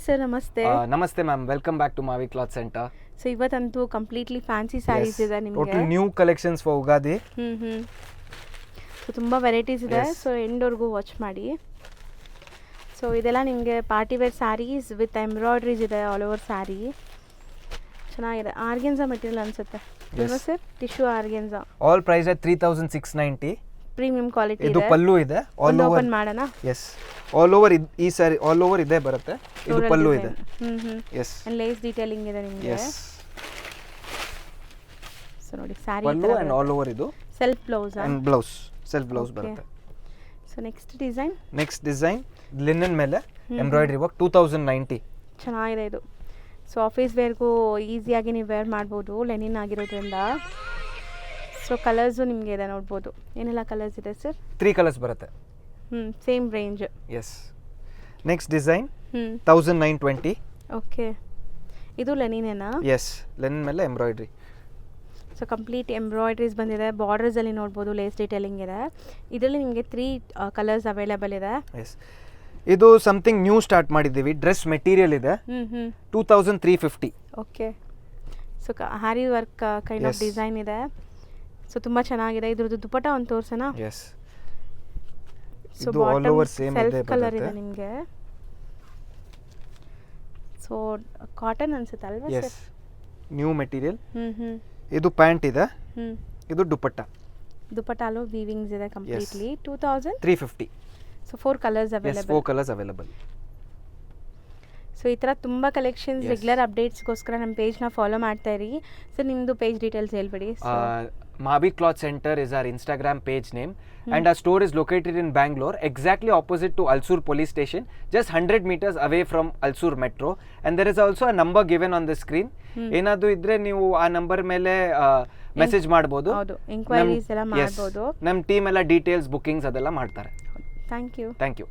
Sir ನಮಸ್ತೆ. ನಮಸ್ತೆ ma'am, welcome back to Mavi cloth centre. So ಇವತ್ತಂತೂ ಕಂಪ್ಲೀಟ್ಲಿ ಫ್ಯಾನ್ಸಿ ಸ್ಯಾರೀಸ್ ಇದೆ ನಿಮಗೆ. Total new collections for Ugadi. So ತುಂಬ ವೆರೈಟೀಸ್ ಇದೆ. ಸೊ ಎಂಡ್ವರೆಗೂ ವಾಚ್ ಮಾಡಿ. ಸೊ ಇದೆಲ್ಲ ನಿಮಗೆ party wear saris with embroideries ಇದೆ ಆಲ್ ಓವರ್ ಸ್ಯಾರಿ. ಚೆನ್ನಾಗಿದೆ. ಆರ್ಗೆನ್ಸಾ ಮೆಟೀರಿಯಲ್ ಅನ್ಸುತ್ತೆ ಅಲ್ವಾ sir? Tissue organza. All price at 3690. Premium quality ಇದು ಇದೆ. ಪಲ್ಲು ಇದೆ. ಆಲ್ ಓವರ್ ಓಪನ್ ಮಾಡೋಣ. ಎಸ್, ಆಲ್ ಓವರ್ ಈ ಸ್ಯಾರಿ ಆಲ್ ಓವರ್ ಇದೆ ಬರುತ್ತೆ. ಇದು ಪಲ್ಲು ಇದೆ. ಎಸ್, ಅಂಡ್ ಲೇಸ್ ಡೀಟೇಲಿಂಗ್ ಇದೆ ನಿಮಗೆ. ಎಸ್, ಸೊ ನೋಡಿ ಸ್ಯಾರಿ ಪಲ್ಲು ಅಂಡ್ ಆಲ್ ಓವರ್ ಇದು self blouse and blouse, self blouse ಬರುತ್ತೆ. ಸೊ ನೆಕ್ಸ್ಟ್ ಡಿಸೈನ್ ಲಿನನ್ ಮೇಲೆ ಎಂಬ್ರಾಯ್ಡ್ರಿ ವರ್ಕ್ 2090. ಚೆನ್ನಾಗಿದೆ ಇದು. ಸೊ ಆಫೀಸ್ ವೇರ್ಗೂ ಈಸಿಯಾಗಿ ನೀವು ವೇರ್ ಮಾಡ್ಬೋದು ಲೆನಿನ್ ಆಗಿರೋದ್ರಿಂದ. ಸೊ ಕಲರ್ಸು ನಿಮಗೆ ಇದೆ ನೋಡ್ಬೋದು. ಏನೆಲ್ಲ ಕಲರ್ಸ್ ಇದೆ ಸರ್? 3 ಕಲರ್ಸ್ ಬರುತ್ತೆ. Same range. Yes. Next design 1920. Okay, ಇದು ಲೆನಿನೇನಾ? ಎಸ್, ಲೆನಿನ್ ಮೇಲೆ ಎಂಬ್ರಾಯ್ಡ್ರಿ. ಸೊ ಕಂಪ್ಲೀಟ್ ಎಂಬ್ರಾಯ್ಡ್ರೀಸ್ ಬಂದಿದೆ. ಬಾರ್ಡರ್ಸಲ್ಲಿ ನೋಡ್ಬೋದು ಲೇಸ್ ಡೀಟೇಲಿಂಗ್ ಇದೆ. ಇದರಲ್ಲಿ ನಿಮಗೆ 3 ಕಲರ್ಸ್ ಅವೈಲೇಬಲ್ ಇದೆ. ಎಸ್, ಇದು ಸಮಥಿಂಗ್ ನ್ಯೂ ಸ್ಟಾರ್ಟ್ ಮಾಡಿದ್ದೀವಿ. ಡ್ರೆಸ್ ಮೆಟೀರಿಯಲ್ ಇದೆ. 2350. ಓಕೆ. ಸೊ ಹ್ಯಾರಿ ವರ್ಕ್ ಕೈಂಡ್ ಆಫ್ ಡಿಸೈನ್ ಇದೆ. ಸೊ ತುಂಬ ಚೆನ್ನಾಗಿದೆ. ಇದ್ರದ್ದು ದುಪಟ್ಟ ಒಂದು ತೋರ್ಸೋಣ? ಎಸ್. ಸೊ ಇದು ಆಲ್ ಓವರ್ ಸೇಮ್ ಇದೆ ಕಲರ್ ಇದೆ ನಿಮಗೆ. ಸೊ ಕಾಟನ್ ಅನ್ಸುತ್ತೆ ಅಲ್ವಾ ಸರ್? Yes, new material. ಇದು ಪ್ಯಾಂಟ್ ಇದೆ. ಇದು ದುಪಟ್ಟ. ದುಪಟ್ಟಾಲು ವೀವಿಂಗ್ಸ್ ಇದೆ completely. 2350. So 4 colours Yes, available. 4 colors available. So ಈ ಥರ ತುಂಬ ಕಲೆಕ್ಷನ್ಸ್ ರೆಗ್ಯುಲರ್ ಅಪ್ಡೇಟ್ಸ್ಗೋಸ್ಕರ ನಮ್ಮ ಪೇಜ್ನ ಫಾಲೋ ಮಾಡ್ತಾ ಇರಿ. ಸರ್ ನಿಮ್ಮದು ಪೇಜ್ ಡೀಟೇಲ್ಸ್ ಹೇಳ್ಬಿಡಿ. Mavi Cloth Center is our Instagram page name, and our store is located in Bangalore, exactly opposite to Alsur police station, just 100 meters away from Alsur metro. And there is also a number given on the screen. ಏನಾದರೂ ಇದ್ರೆ ನೀವು ಆ number ಮೇಲೆ message ಮಾಡ್ಬೋದು. ಹೌದು, enquiries ಎಲ್ಲ ಮಾಡ್ಬೋದು. ನಮ್ಮ ಟೀಮ್ ಎಲ್ಲ ಡೀಟೇಲ್ಸ್ ಬುಕಿಂಗ್ಸ್ ಅದೆಲ್ಲ ಮಾಡ್ತಾರೆ. Thank you.